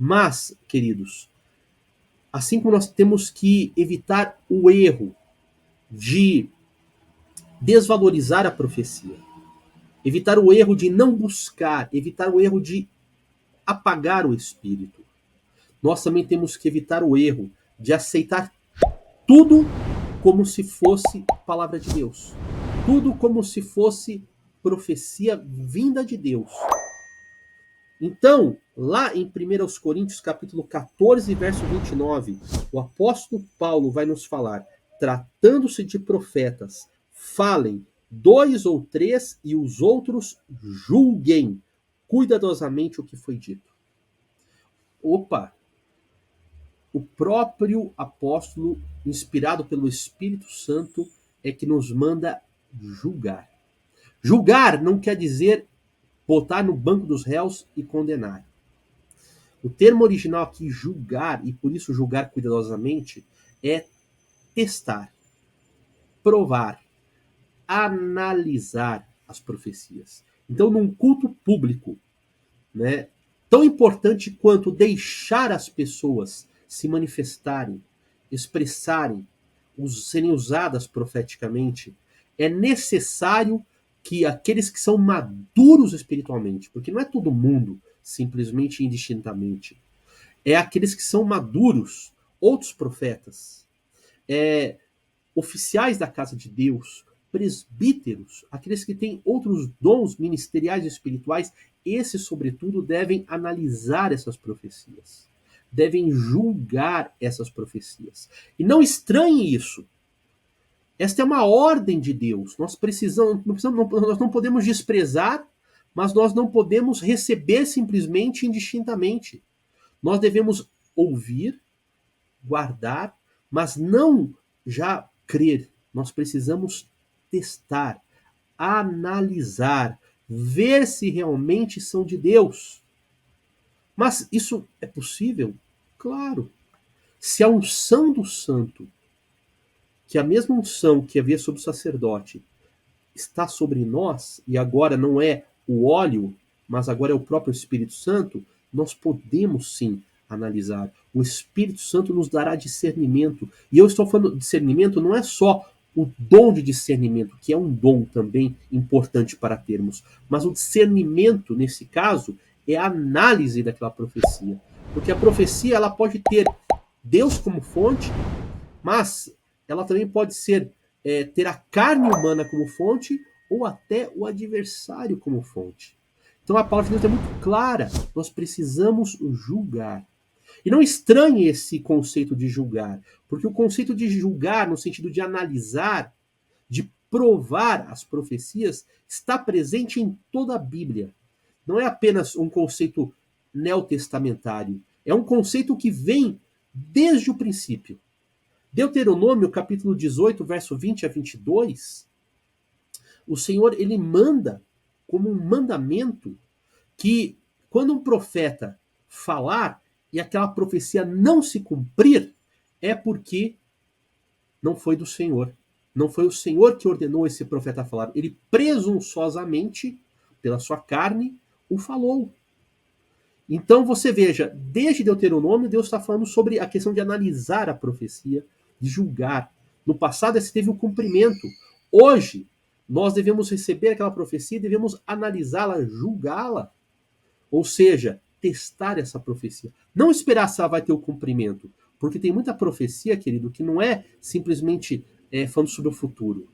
Mas, queridos, assim como nós temos que evitar o erro de desvalorizar a profecia, evitar o erro de não buscar, evitar o erro de apagar o espírito, nós também temos que evitar o erro de aceitar tudo como se fosse palavra de Deus. Tudo como se fosse profecia vinda de Deus. Então, lá em 1 Coríntios capítulo 14, verso 29, o apóstolo Paulo vai nos falar: tratando-se de profetas, falem 2 ou 3 e os outros julguem cuidadosamente o que foi dito. Opa! O próprio apóstolo, inspirado pelo Espírito Santo, é que nos manda julgar. Julgar não quer dizer botar no banco dos réus e condenar. O termo original aqui, julgar, e por isso julgar cuidadosamente, é testar, provar, analisar as profecias. Então, num culto público, né, tão importante quanto deixar as pessoas se manifestarem, expressarem, serem usadas profeticamente, é necessário que aqueles que são maduros espiritualmente, porque não é todo mundo simplesmente indistintamente, é aqueles que são maduros, outros profetas, oficiais da casa de Deus, presbíteros, aqueles que têm outros dons ministeriais e espirituais, esses, sobretudo, devem analisar essas profecias, devem julgar essas profecias. E não estranhe isso. Esta é uma ordem de Deus. Nós nós não podemos desprezar, mas nós não podemos receber simplesmente indistintamente. Nós devemos ouvir, guardar, mas não já crer. Nós precisamos testar, analisar, ver se realmente são de Deus. Mas isso é possível? Claro. Se a unção do santo, que é a mesma unção que havia sobre o sacerdote, está sobre nós, e agora não é o óleo, mas agora é o próprio Espírito Santo, nós podemos sim analisar. O Espírito Santo nos dará discernimento. E eu estou falando de discernimento, não é só o dom de discernimento, que é um dom também importante para termos, mas o discernimento, nesse caso, é a análise daquela profecia. Porque a profecia ela pode ter Deus como fonte, mas ela também pode ter a carne humana como fonte ou até o adversário como fonte. Então a palavra de Deus é muito clara. Nós precisamos julgar. E não estranhe esse conceito de julgar, porque o conceito de julgar, no sentido de analisar, de provar as profecias, está presente em toda a Bíblia. Não é apenas um conceito neotestamentário. É um conceito que vem desde o princípio. Deuteronômio, capítulo 18, verso 20 a 22, o Senhor ele manda como um mandamento que quando um profeta falar e aquela profecia não se cumprir, é porque não foi do Senhor. Não foi o Senhor que ordenou esse profeta a falar. Ele presunçosamente, pela sua carne, o falou. Então você veja, desde Deuteronômio, Deus está falando sobre a questão de analisar a profecia, de julgar. No passado, esse teve o cumprimento. Hoje, nós devemos receber aquela profecia e devemos analisá-la, julgá-la. Ou seja, testar essa profecia. Não esperar se ela vai ter o cumprimento. Porque tem muita profecia, querido, que não é simplesmente falando sobre o futuro.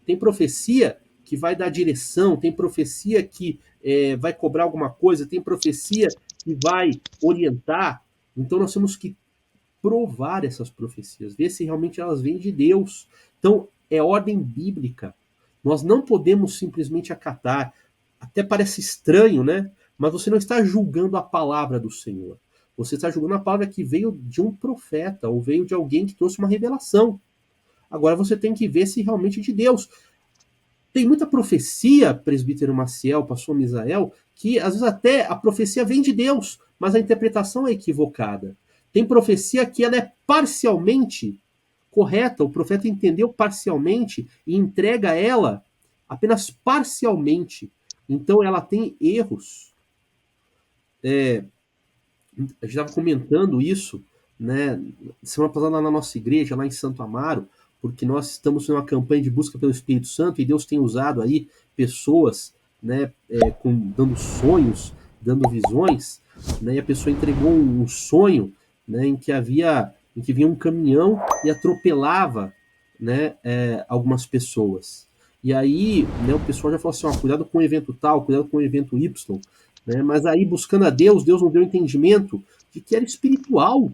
Tem profecia que vai dar direção, tem profecia que vai cobrar alguma coisa, tem profecia que vai orientar. Então nós temos que provar essas profecias, ver se realmente elas vêm de Deus. Então é ordem bíblica. Nós não podemos simplesmente acatar. Até parece estranho, né? Mas você não está julgando a palavra do Senhor. Você está julgando a palavra que veio de um profeta ou veio de alguém que trouxe uma revelação. Agora você tem que ver se realmente é de Deus. Tem muita profecia, presbítero Maciel, pastor Misael, que às vezes até a profecia vem de Deus, mas a interpretação é equivocada. Tem profecia que ela é parcialmente correta, o profeta entendeu parcialmente e entrega ela apenas parcialmente. Então ela tem erros. A gente estava comentando isso, né, semana passada na nossa igreja, lá em Santo Amaro, porque nós estamos numa campanha de busca pelo Espírito Santo e Deus tem usado aí pessoas, né, dando sonhos, dando visões, né, e a pessoa entregou um sonho, né, em que vinha um caminhão e atropelava, né, algumas pessoas. E aí, né, o pessoal já falou assim, ó, cuidado com o evento tal, cuidado com o evento Y, né? Mas aí, buscando a Deus, Deus não deu entendimento de que era espiritual.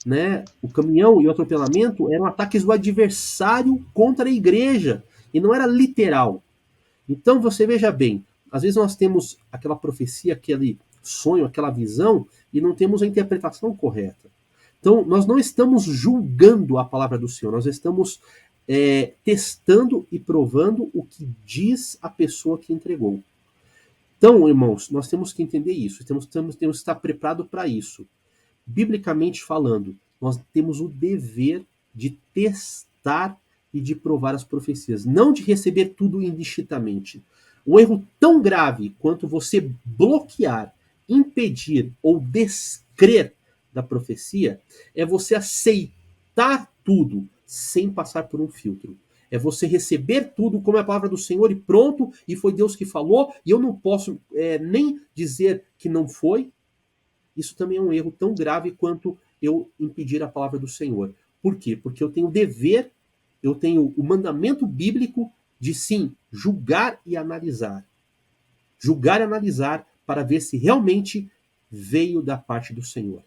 Né? O caminhão e o atropelamento eram ataques do adversário contra a igreja, e não era literal. Então, você veja bem, às vezes nós temos aquela profecia, aquele sonho, aquela visão, e não temos a interpretação correta. Então, nós não estamos julgando a palavra do Senhor, nós estamos testando e provando o que diz a pessoa que entregou. Então, irmãos, nós temos que entender isso, temos que estar preparado para isso. Biblicamente falando, nós temos o dever de testar e de provar as profecias, não de receber tudo indistintamente. Um erro tão grave quanto você bloquear, impedir ou descrer da profecia é você aceitar tudo sem passar por um filtro. É você receber tudo como é a palavra do Senhor e pronto, e foi Deus que falou, e eu não posso nem dizer que não foi. Isso também é um erro tão grave quanto eu impedir a palavra do Senhor. Por quê? Porque eu tenho o dever, eu tenho o mandamento bíblico de sim julgar e analisar. Julgar e analisar para ver se realmente veio da parte do Senhor.